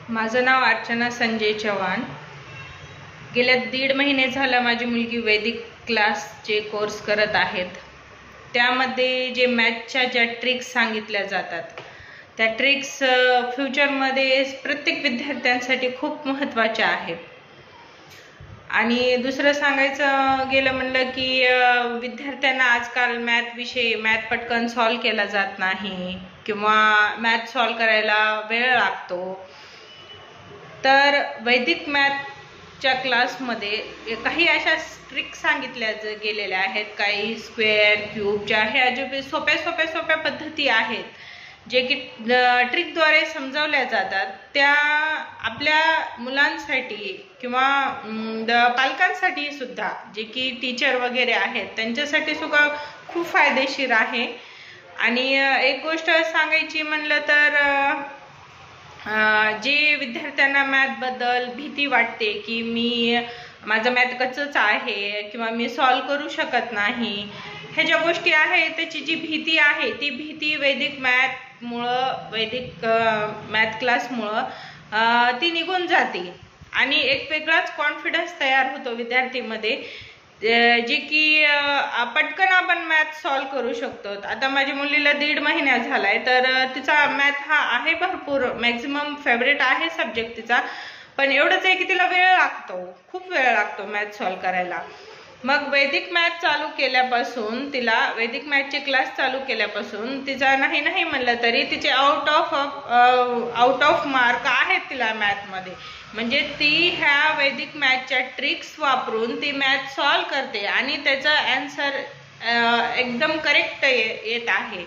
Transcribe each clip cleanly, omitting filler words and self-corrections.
माझं नाव अर्चना संजय चव्हाण। गेल्या 1.5 महिने झाला माझी मुलगी वैदिक क्लासचे कोर्स करत आहेत। त्यामध्ये जे मॅथच्या ज्या ट्रिक्स सांगितल्या जातात त्या ट्रिक्स फ्युचरमध्ये प्रत्येक विद्यार्थ्यांसाठी खूप महत्त्वाच्या आहेत। आणि दुसरं सांगायचं गेलं म्हणलं की विद्यार्थ्यांना आजकाल मॅथ पटकन सॉल्व केला जात नाही किंवा मॅथ सॉल्व करायला वेळ लागतो। तर वैदिक मॅथच्या क्लासमध्ये काही अशा ट्रिक्स सांगितल्या गेलेल्या आहेत, काही स्क्वेअर क्यूबच्या ह्या जे सोप्या पद्धती आहेत जे की ट्रिकद्वारे समजावल्या जातात, त्या आपल्या मुलांसाठी किंवा पालकांसाठी सुद्धा जे की टीचर वगैरे आहेत त्यांच्यासाठी सुद्धा खूप फायदेशीर आहे। आणि एक गोष्ट सांगायची म्हणलं तर जे विद्यार्थ्यांना मॅथबद्दल भीती वाटते की माझं मॅथ कच्चंच आहे किंवा मी सॉल्व करू शकत नाही, ह्या ज्या गोष्टी आहेत त्याची जी भीती आहे ती भीती वैदिक मॅथ क्लासमुळं ती निघून जाते आणि एक वेगळाच कॉन्फिडन्स तयार होतो विद्यार्थीमध्ये, जे की पटकन आपण मॅथ सॉल्व करू शकतो। आता माझ्या मुलीला 1.5 महिना झालाय तर तिचा मॅथ हा आहे भरपूर, मॅक्झिमम फेवरेट आहे सब्जेक्ट तिचा, पण एवढंच आहे की तिला वेळ लागतो, खूप वेळ लागतो मॅथ सॉल्व करायला। मग वैदिक मॅथचे क्लास चालू केल्यापासून तिचा नाही म्हणलं तरी तिचे आउट ऑफ मार्क आहेत तिला मॅथमध्ये, म्हणजे ती ह्या वैदिक मॅथच्या ट्रिक्स वापरून ती मॅथ सॉल्व करते आणि त्याचा आन्सर एकदम करेक्ट येत आहे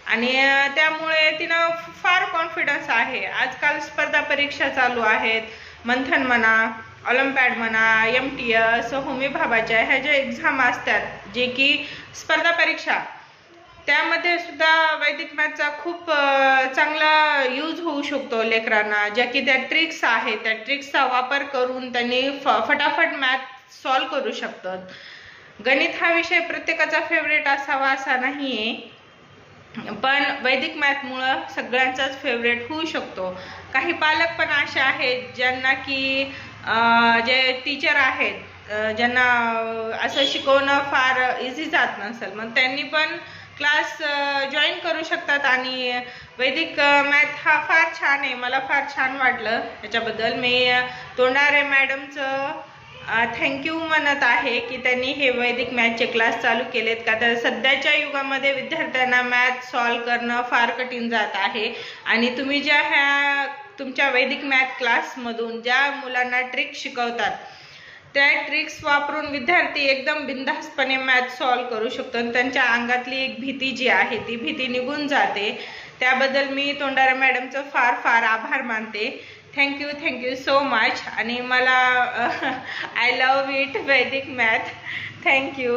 आणि त्यामुळे तिनं फार कॉन्फिडन्स आहे। आजकाल स्पर्धा परीक्षा चालू आहेत, मंथन म्हणा, ऑलिम्पियाड म्हणा, MTS, होमी भाबाच्या ह्या ज्या एक्झाम असतात जे की स्पर्धा परीक्षा, त्यामध्ये सुद्धा वैदिक मॅथचा खूप चांगला यूज होऊ शकतो लेकरांना, ज्या की त्या ट्रिक्स आहेत त्या ट्रिक्सचा वापर करून त्यांनी फटाफट मॅथ सॉल्व करू शकतात। गणित हा विषय प्रत्येकाचा फेवरेट असावा असा नाहीये, पण वैदिक मॅथमुळं सगळ्यांचाच फेवरेट होऊ शकतो। काही पालक पण असे आहेत ज्यांना की जे टीचर आहेत ज्यांना असं शिकवणं फार इझी जात नसेल, मग त्यांनी पण क्लास जॉईन करू शकतात आणि वैदिक मॅथ हा फार छान आहे, मला फार छान वाटलं त्याच्याबद्दल। मी तोंडारे मॅडमचं थँक्यू म्हणत आहे की त्यांनी हे वैदिक मॅथचे क्लास चालू केलेत, का तर सध्याच्या युगामध्ये विद्यार्थ्यांना मॅथ सॉल्व करणं फार कठीण जात आहे आणि तुम्ही ज्या तुमच्या वैदिक मॅथ क्लासमधून ज्या मुलांना ट्रिक्स शिकवतात त्या ट्रिक्स वापरून विद्यार्थी एकदम बिनधास्तपणे मॅथ सॉल्व करू शकतो आणि त्यांच्या अंगातली एक भीती जी आहे ती भीती निघून जाते। त्याबद्दल मी तोंडारे मॅडमचं फार आभार मानते। Thank you so much. आणि मला आय लव्ह इट वैदिक मॅथ। थँक्यू।